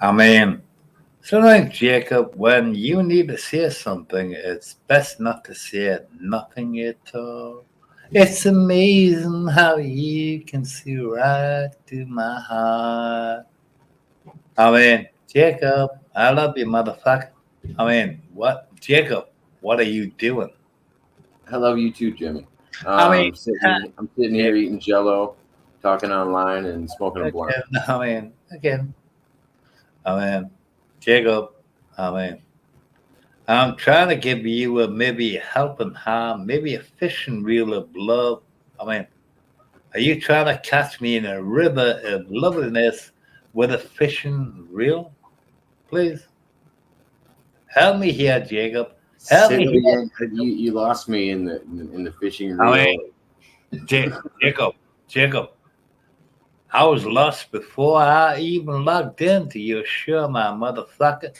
I mean, sometimes, Jacob, when you need to say something, it's best not to say nothing at all. It's amazing how you can see right through my heart. I mean, Jacob, I love you, motherfucker. I mean, what? Jacob, what are you doing? I love you too, Jimmy. I mean, I'm sitting here Jacob, eating Jello, talking online, and smoking a blunt. again, I mean, Jacob, I mean, I'm trying to give you maybe a helping hand, maybe a fishing reel of love. I mean, are you trying to catch me in a river of loveliness with a fishing reel? Please help me here, Jacob. Help Say me that here. again. You lost me in the fishing I reel. mean, Jacob, I was lost before I even logged into your show, my motherfucker.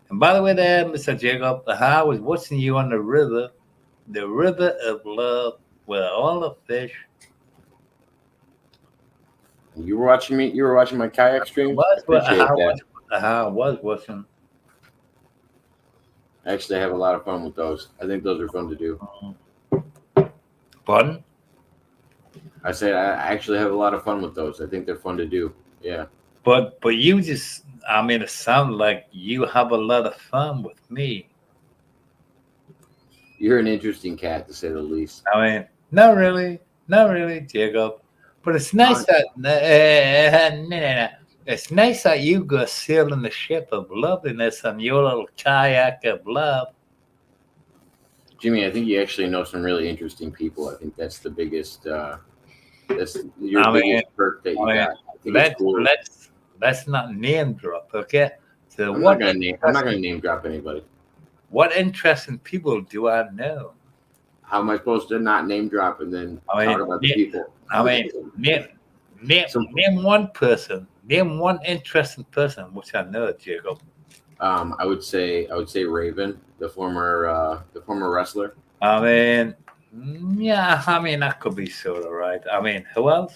And by the way, there, Mr. Jacob, I was watching you on the river of love, where all the fish. You were watching me. You were watching my kayak streams. I appreciate that. I was watching. Actually, I have a lot of fun with those. I think those are fun to do. Pardon? I say I actually have a lot of fun with those. I think they're fun to do. Yeah. But you just, I mean, it sounds like you have a lot of fun with me. You're an interesting cat, to say the least. I mean, not really, Jacob. But it's nice Hon- that it's nice that you go sailing the ship of loveliness on your little kayak of love. Jimmy, I think you actually know some really interesting people. I think that's the biggest. That's your I mean, biggest perk that you I mean, got. I think it's let's cool. let's let's not name drop, okay? So I'm not gonna name. I'm not gonna name drop anybody. what interesting people do I know? How am I supposed to not name drop and then I talk mean, about the people? I mean, name, Some, name one person. Name one interesting person, which I know, Jacob. I would say Raven, the former wrestler. I mean, yeah, I mean, that could be sort of right. I mean, who else?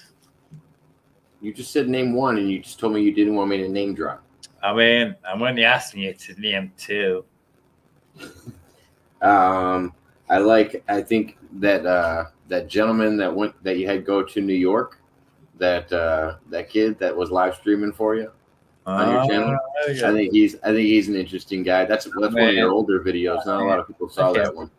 You just said name one, and you just told me you didn't want me to name drop. I mean, I'm only asking you to name two. Um, I think that gentleman that you had go to New York, that kid that was live streaming for you on your Uh, channel. yeah. I think he's an interesting guy. That's I one of mean, your older videos. Not a lot of people saw okay. that one.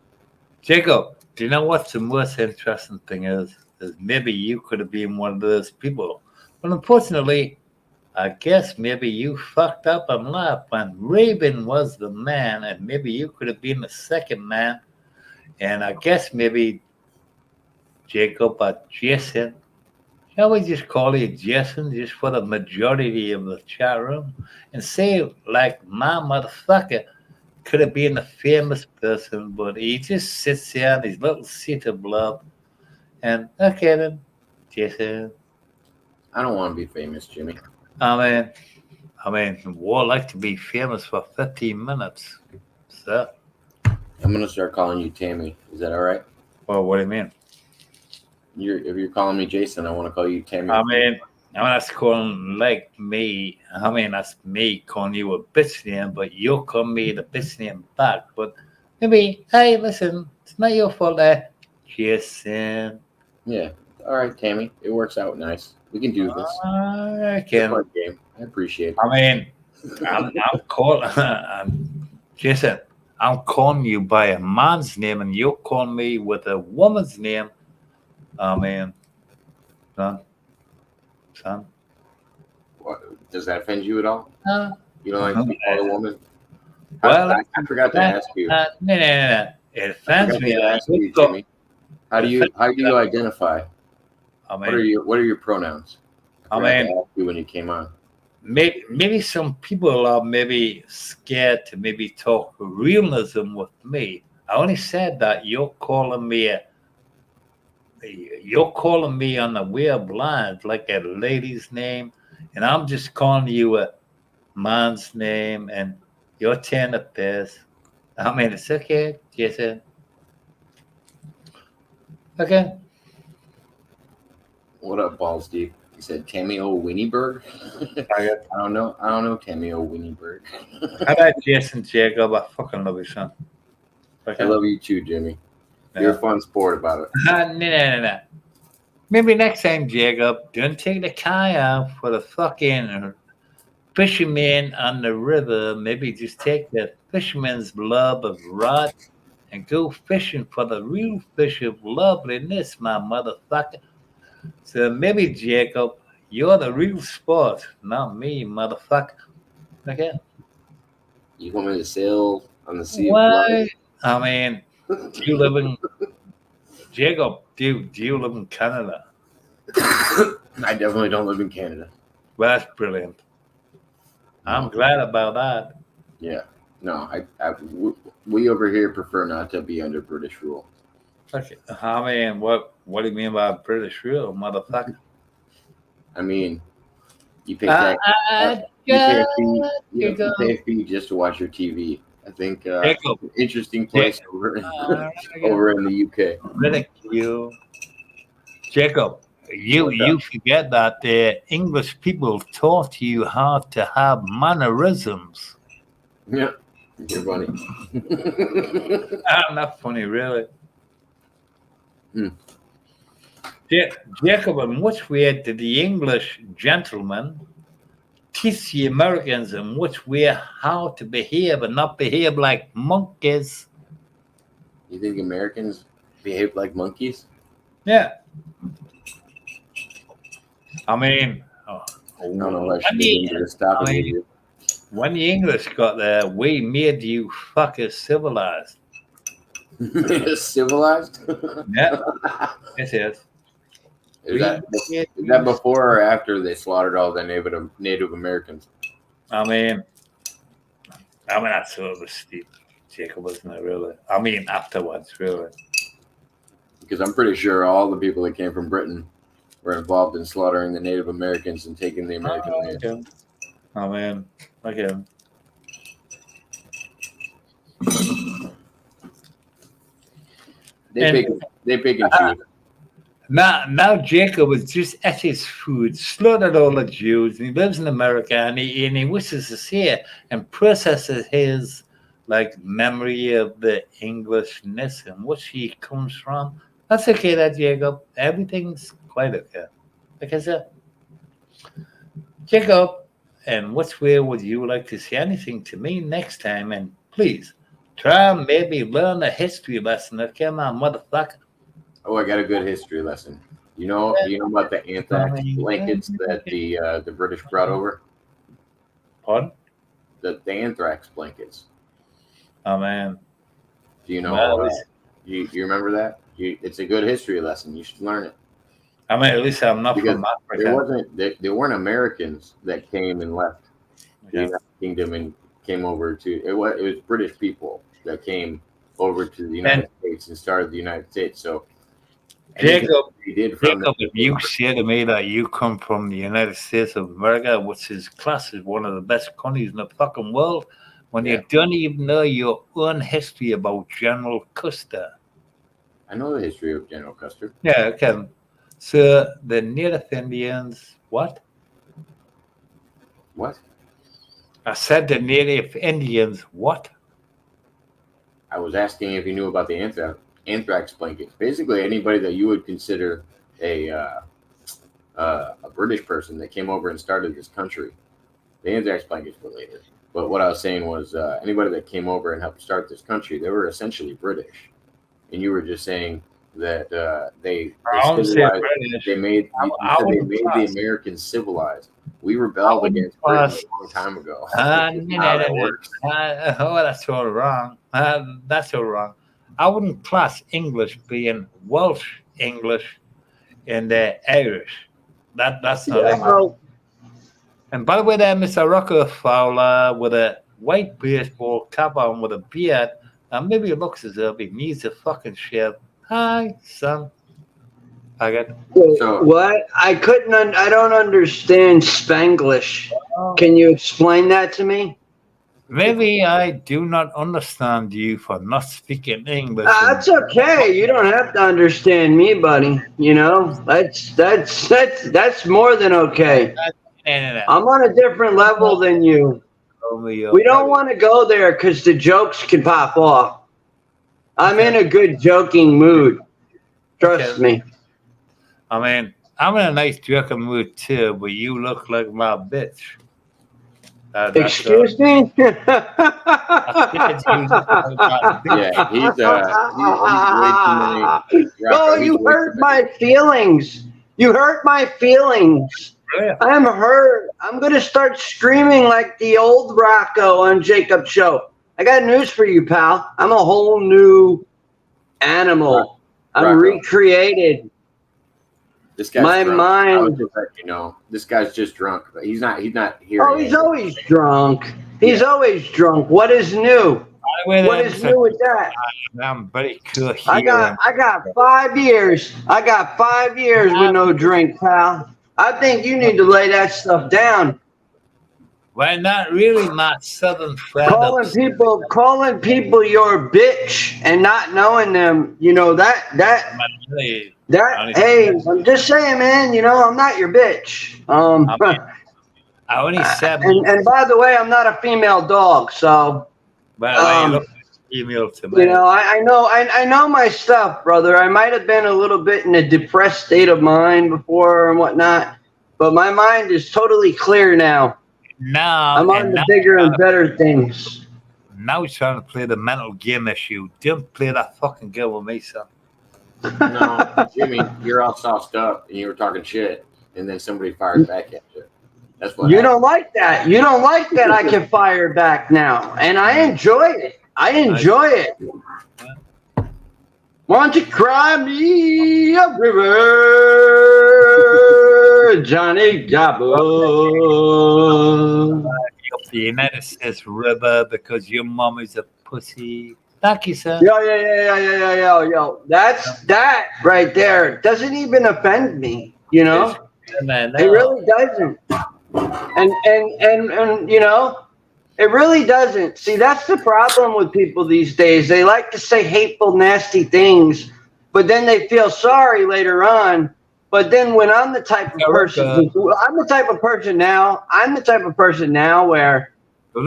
Jacob, do you know what the most interesting thing is? Is maybe you could have been one of those people. But unfortunately, I guess maybe you fucked up on life when Raven was the man, and maybe you could have been the second man. And I guess maybe Jacob or Jason. Shall we just call you Jason just for the majority of the chat room? And say, like, my motherfucker could have been a famous person, but he just sits there in his little seat of love. And okay, then, Jason. I don't want to be famous, Jimmy. I mean, would like to be famous for 15 minutes. So, I'm gonna start calling you Tammy. Is that all right? well, what do you mean? If you're calling me Jason, I want to call you Tammy. I mean, that's calling like me. I mean, that's me calling you a bitch name, but you're calling me the bitch name back. But maybe, hey, listen, it's not your fault, Jason. Yeah. All right, Tammy. It works out nice. We can do this. I It's a can. fun game. I appreciate I mean, I'm calling, Jason, I'm calling you by a man's name, and you're calling me with a woman's name. I mean, son, son. What, does that offend you at all? Uh, You don't like to be called a woman? well, I forgot to ask you. no, no, no, no. It I offends forgot me to that ask you you, go. Jimmy. It offends How do me you identify? I mean, What are your pronouns? I I forgot to mean, ask you when you came on. maybe some people are maybe scared to maybe talk realism with me. I only said that you're calling me on the weird lines like a lady's name, and I'm just calling you a man's name, and you're tearing the piss. I mean, it's okay, Jason. Okay. What up, balls deep? You said Tammy O. Winnieberg? I don't know Tammy O. Winnieberg. How about Jason Jacob? I fucking love you, son. I love you too, Jimmy. You're a fun sport about it. No. Maybe next time, Jacob, don't take the kayak for the fucking fisherman on the river. Maybe just take the fisherman's love of rod and go fishing for the real fish of loveliness, my motherfucker. So maybe, Jacob, you're the real sport, not me, motherfucker. Okay? You want me to sail on the sea of Why? love? I mean, do you live in Jacob? Do you live in Canada? I definitely don't live in Canada. Well, that's brilliant. I'm glad about that. Yeah. No, we over here prefer not to be under British rule. Okay. I mean, what do you mean by British rule, motherfucker? I mean, you pay tax. You pay a fee just to watch your TV. I think interesting place over in the UK. Ridicule. Jacob, you forget that the English people taught you how to have mannerisms. Yeah, you're funny. I'm not funny, really. Jacob, in which way did the English gentleman teach the Americans in which way how to behave and not behave like monkeys? You think Americans behave like monkeys? Yeah. I mean, when the English got there, we made you fuckers civilized. Civilized? Yeah, it is. Is that before or after they slaughtered all the Native Americans? I mean, that's sort of a steep, Jacob, wasn't it, really? I mean, afterwards, really. Because I'm pretty sure all the people that came from Britain were involved in slaughtering the Native Americans and taking the American land. Okay. I mean, okay. They pick and choose. Now Jacob is just at his food, slaughtered all the Jews, and he lives in America, and he wishes to see it and processes his memory of the Englishness and which he comes from. That's okay, that Jacob. Everything's quite okay. Like I said, Jacob, and which way would you like to say anything to me next time? And please try and maybe learn a history lesson. Okay, my motherfucker. Oh, I got a good history lesson. You know about the anthrax blankets that the British brought over? Pardon? The anthrax blankets. Oh man. Do you know? You remember that? It's a good history lesson. You should learn it. I mean, at least I'm not from Africa. There weren't Americans that came and left the United Kingdom and came over to it. Was British people that came over to the United States and started the United States. So. Jacob, if you say to me that you come from the United States of America, which is classed as one of the best countries in the fucking world, when you don't even know your own history about General Custer. I know the history of General Custer. Yeah, okay. So the Native Indians, what? What? I said the Native Indians, what? I was asking if you knew about the anthrax blankets. Basically, anybody that you would consider a British person that came over and started this country. The anthrax blankets were later. But what I was saying was anybody that came over and helped start this country, they were essentially British. And you were just saying that they made the Americans civilized. We rebelled against Britain a long time ago. That's so wrong. That's so wrong. I wouldn't class English being Welsh English and Irish. That's not English. And by the way, there, Mr. Rockefeller with a white baseball cap on with a beard, and maybe it looks as though he needs a fucking shave. Hi, son. What? I don't understand Spanglish. Can you explain that to me? Maybe I do not understand you for not speaking English. That's okay. You don't have to understand me, buddy. You know, that's more than okay. I'm on a different level than you. We don't want to go there because the jokes can pop off. I'm in a good joking mood. Trust me. I mean, I'm in a nice joking mood too, but you look like my bitch. Excuse me? Yeah, he's way too many. Oh, you hurt my feelings. You hurt my feelings. Yeah. I'm hurt. I'm going to start screaming like the old Rocco on Jacob's show. I got news for you, pal. I'm a whole new animal. I'm recreated. This guy's my drunk. mind. You know, this guy's just drunk. He's not here. Oh, he's always drunk. He's always drunk. What is new? What is new with that? I'm very cool here. I got 5 years. I got 5 years with no drink, pal. I think you need to lay that stuff down. Well, not really my southern friend. Calling people your bitch and not knowing them, you know, that hey, I'm just saying, man, you know, I'm not your bitch. I only said and by the way, I'm not a female dog, so you look female to me. You know, I know my stuff, brother. I might have been a little bit in a depressed state of mind before and whatnot, but my mind is totally clear now. Now I'm on the bigger and better things. Now he's trying to play the mental game issue. Don't play that fucking game with me, son. No, Jimmy, you're all sauced up and you were talking shit, and then somebody fired back at you. That's what you don't like that. You don't like that I can fire back now, and I enjoy it. I enjoy it. Won't you cry me a river, Johnny Gobble? The United States River because your mom is a pussy. Thank you, sir. Yo. That's that right there. Doesn't even offend me, you know? It really doesn't. And you know, it really doesn't. See, that's the problem with people these days. They like to say hateful, nasty things, but then they feel sorry later on. But then when I'm the type of person, I'm the type of person now where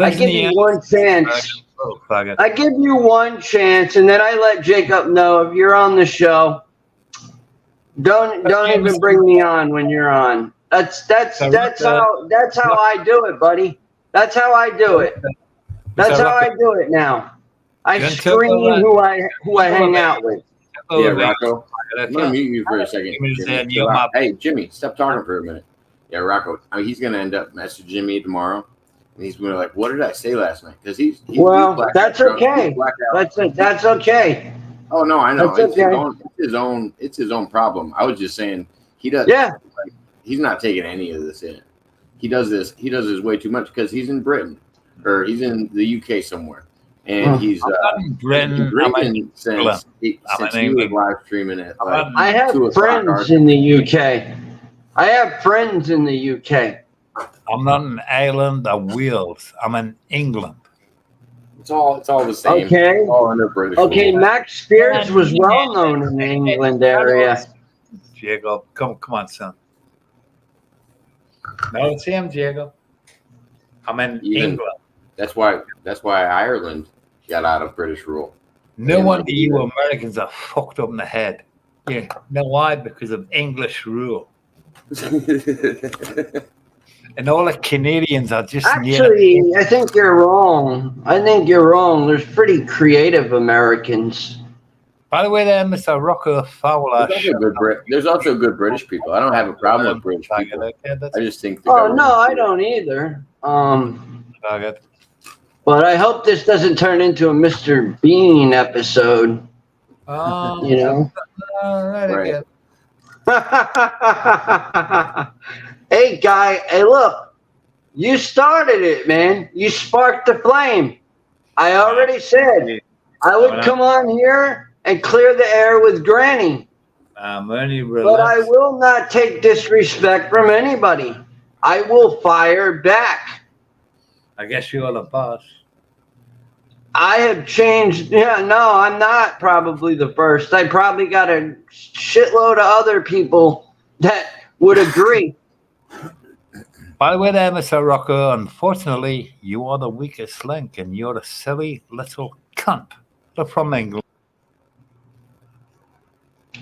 I give you one chance. I give you one chance, and then I let Jacob know if you're on the show, don't even bring me on when you're on. That's how I do it, buddy. That's how I do it. That's how I do it now. I screen who I hang out with. Yeah, Rocco. I'm gonna mute you for a second. Hey, Jimmy, stop talking for a minute. Yeah, Rocco. He's gonna end up messaging me tomorrow, and he's gonna be like, "What did I say last night?" Because he's that's okay. That's okay. Oh no, I know. It's his own problem. I was just saying he does. Yeah. He's not taking any of this in. He does this way too much because he's in Britain or he's in the UK somewhere. And he's drinking since he was live streaming it. I have friends in the UK. I have friends in the UK. I'm not in Ireland or Wales. I'm in England. It's all the same. Okay. It's all under British. Okay, Max Spears was well known in the England area. Jacob, come on, son. No, it's him, Jacob. I'm in England. That's why Ireland got out of British rule. No wonder you Americans are fucked up in the head. Yeah. Know why? Because of English rule. And all the Canadians are just actually. I think you're wrong. There's pretty creative Americans. By the way, there, Mr. Rocco Fowler. There's also good British people. I don't have a problem with British people. I just think. Oh no, I don't either. But I hope this doesn't turn into a Mr. Bean episode. You know. Right. Hey, guy. Hey, look. You started it, man. You sparked the flame. I already said I would come on here and clear the air with Granny. But I will not take disrespect from anybody. I will fire back. I guess you're the boss. I have changed. Yeah, no, I'm not probably the first. I probably got a shitload of other people that would agree. By the way, there, Mr. Rocker, unfortunately, you are the weakest link, and you're the silly little cunt. They're from England.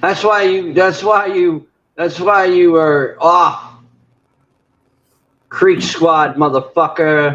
That's why you are off. Creek Squad, motherfucker.